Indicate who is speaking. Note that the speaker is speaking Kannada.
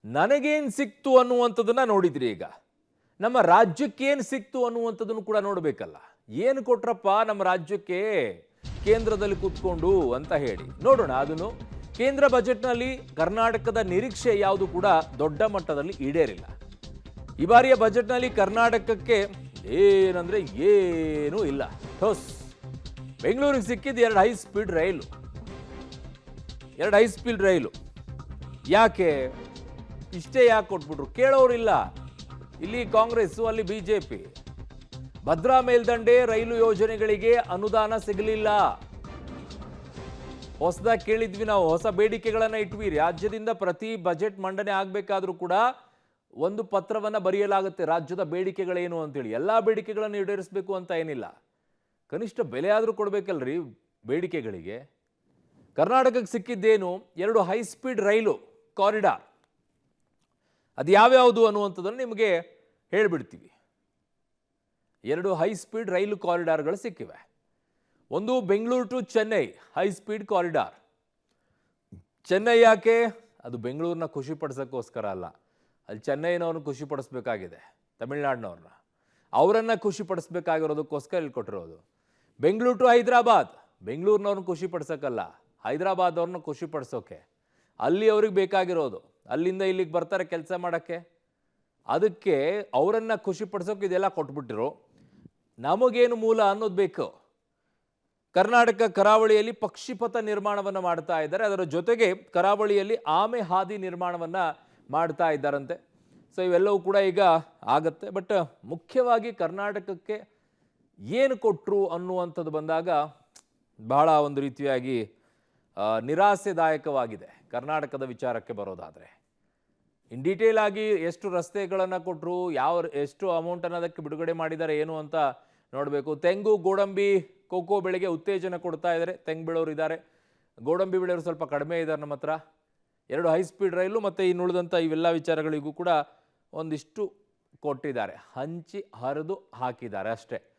Speaker 1: ನನಗೇನು ಸಿಕ್ತು ಅನ್ನುವಂಥದ್ದನ್ನ ನೋಡಿದ್ರಿ ಈಗ. ನಮ್ಮ ರಾಜ್ಯಕ್ಕೆ ಏನು ಸಿಕ್ತು ಅನ್ನುವಂಥದ್ದನ್ನು ಕೂಡ ನೋಡಬೇಕಲ್ಲ. ಏನು ಕೊಟ್ರಪ್ಪ ನಮ್ಮ ರಾಜ್ಯಕ್ಕೆ ಕೇಂದ್ರದಲ್ಲಿ ಕೂತ್ಕೊಂಡು ಅಂತ ಹೇಳಿ ನೋಡೋಣ. ಅದನ್ನು ಕೇಂದ್ರ ಬಜೆಟ್ನಲ್ಲಿ ಕರ್ನಾಟಕದ ನಿರೀಕ್ಷೆ ಯಾವುದು ಕೂಡ ದೊಡ್ಡ ಮಟ್ಟದಲ್ಲಿ ಈಡೇರಿಲ್ಲ. ಈ ಬಾರಿಯ ಬಜೆಟ್ನಲ್ಲಿ ಕರ್ನಾಟಕಕ್ಕೆ ಏನಂದ್ರೆ ಏನೂ ಇಲ್ಲ. ಥೋಸ್. ಬೆಂಗಳೂರಿಗೆ ಸಿಕ್ಕಿದ್ದು ಎರಡು ಹೈ ಸ್ಪೀಡ್ ರೈಲು. ಯಾಕೆ ಇಷ್ಟೇ ಯಾಕೆ ಕೊಟ್ಬಿಟ್ರು? ಕೇಳೋರಿಲ್ಲ. ಇಲ್ಲಿ ಕಾಂಗ್ರೆಸ್, ಅಲ್ಲಿ ಬಿಜೆಪಿ. ಭದ್ರಾ ಮೇಲ್ದಂಡೆ ರೈಲು ಯೋಜನೆಗಳಿಗೆ ಅನುದಾನ ಸಿಗಲಿಲ್ಲ. ಹೊಸದಾಗಿ ಕೇಳಿದ್ವಿ ನಾವು, ಹೊಸ ಬೇಡಿಕೆಗಳನ್ನ ಇಟ್ವಿ. ರಾಜ್ಯದಿಂದ ಪ್ರತಿ ಬಜೆಟ್ ಮಂಡನೆ ಆಗಬೇಕಾದ್ರೂ ಕೂಡ ಒಂದು ಪತ್ರವನ್ನ ಬರೆಯಲಾಗುತ್ತೆ, ರಾಜ್ಯದ ಬೇಡಿಕೆಗಳೇನು ಅಂತೇಳಿ. ಎಲ್ಲಾ ಬೇಡಿಕೆಗಳನ್ನು ಈಡೇರಿಸಬೇಕು ಅಂತ ಏನಿಲ್ಲ, ಕನಿಷ್ಠ ಬೆಲೆ ಆದರೂ ಕೊಡ್ಬೇಕಲ್ರಿ ಬೇಡಿಕೆಗಳಿಗೆ. ಕರ್ನಾಟಕಕ್ಕೆ ಸಿಕ್ಕಿದ್ದೇನು? ಎರಡು ಹೈ ಸ್ಪೀಡ್ ರೈಲು ಕಾರಿಡಾರ್. ಅದು ಯಾವ್ಯಾವುದು ಅನ್ನುವಂಥದ್ದನ್ನು ನಿಮಗೆ ಹೇಳಿಬಿಡ್ತೀವಿ. ಎರಡು ಹೈ ಸ್ಪೀಡ್ ರೈಲು ಕಾರಿಡಾರ್ಗಳು ಸಿಕ್ಕಿವೆ. ಒಂದು Bengaluru to Chennai high speed corridor. Chennai ಯಾಕೆ? ಅದು ಬೆಂಗಳೂರನ್ನ ಖುಷಿ ಪಡಿಸೋಕ್ಕೋಸ್ಕರ ಅಲ್ಲ, ಅಲ್ಲಿ ಚೆನ್ನೈನವ್ರನ್ನ ಖುಷಿ ಪಡಿಸ್ಬೇಕಾಗಿದೆ, ತಮಿಳ್ನಾಡಿನವ್ರನ್ನ. ಅವರನ್ನು ಖುಷಿ ಪಡಿಸ್ಬೇಕಾಗಿರೋದಕ್ಕೋಸ್ಕರ ಇಲ್ಲಿ ಕೊಟ್ಟಿರೋದು. ಬೆಂಗಳೂರು ಟು ಹೈದರಾಬಾದ್, ಬೆಂಗಳೂರಿನವ್ರನ್ನ ಖುಷಿ ಪಡಿಸೋಕ್ಕಲ್ಲ, ಹೈದರಾಬಾದ್ ಅವ್ರನ್ನ ಖುಷಿ ಪಡಿಸೋಕೆ. ಅಲ್ಲಿ ಅವ್ರಿಗೆ ಬೇಕಾಗಿರೋದು, ಅಲ್ಲಿಂದ ಇಲ್ಲಿಗೆ ಬರ್ತಾರೆ ಕೆಲಸ ಮಾಡೋಕ್ಕೆ, ಅದಕ್ಕೆ ಅವರನ್ನು ಖುಷಿ ಪಡಿಸೋಕೆ ಇದೆಲ್ಲ ಕೊಟ್ಬಿಟ್ಟಿರು. ನಮಗೇನು ಮೂಲ ಅನ್ನೋದು ಬೇಕು. ಕರ್ನಾಟಕ ಕರಾವಳಿಯಲ್ಲಿ ಪಕ್ಷಿಪಥ ನಿರ್ಮಾಣವನ್ನು ಮಾಡ್ತಾ ಇದ್ದಾರೆ, ಅದರ ಜೊತೆಗೆ ಕರಾವಳಿಯಲ್ಲಿ ಆಮೆ ಹಾದಿ ನಿರ್ಮಾಣವನ್ನು ಮಾಡ್ತಾ ಇದ್ದಾರಂತೆ. ಸೊ ಇವೆಲ್ಲವೂ ಕೂಡ ಈಗ ಆಗತ್ತೆ. ಬಟ್ ಮುಖ್ಯವಾಗಿ ಕರ್ನಾಟಕಕ್ಕೆ ಏನು ಕೊಟ್ಟರು ಅನ್ನುವಂಥದ್ದು ಬಂದಾಗ ಬಹಳ ಒಂದು ರೀತಿಯಾಗಿ ನಿರಾಸೆದಾಯಕವಾಗಿದೆ. ಕರ್ನಾಟಕದ ವಿಚಾರಕ್ಕೆ ಬರೋದಾದರೆ ಇನ್ ಡೀಟೇಲ್ ಆಗಿ ಎಷ್ಟು ರಸ್ತೆಗಳನ್ನು ಕೊಟ್ಟರು, ಎಷ್ಟು ಅಮೌಂಟನ್ನು ಅದಕ್ಕೆ ಬಿಡುಗಡೆ ಮಾಡಿದ್ದಾರೆ ಏನು ಅಂತ ನೋಡಬೇಕು. ತೆಂಗು, ಗೋಡಂಬಿ, ಕೋಕೋ ಬೆಳೆಗೆ ಉತ್ತೇಜನ ಕೊಡ್ತಾ ಇದ್ದಾರೆ. ತೆಂಗು ಬೆಳೆಯೋರು ಇದ್ದಾರೆ, ಗೋಡಂಬಿ ಬೆಳೆಯೋರು ಸ್ವಲ್ಪ ಕಡಿಮೆ ಇದ್ದಾರೆ ನಮ್ಮ ಹತ್ರ. ಎರಡು ಹೈ ಸ್ಪೀಡ್ ರೈಲು ಮತ್ತು ಇನ್ನುಳಿದಂಥ ಇವೆಲ್ಲ ವಿಚಾರಗಳಿಗೂ ಕೂಡ ಒಂದಿಷ್ಟು ಕೊಟ್ಟಿದ್ದಾರೆ, ಹಂಚಿ ಹರಿದು ಹಾಕಿದ್ದಾರೆ ಅಷ್ಟೇ.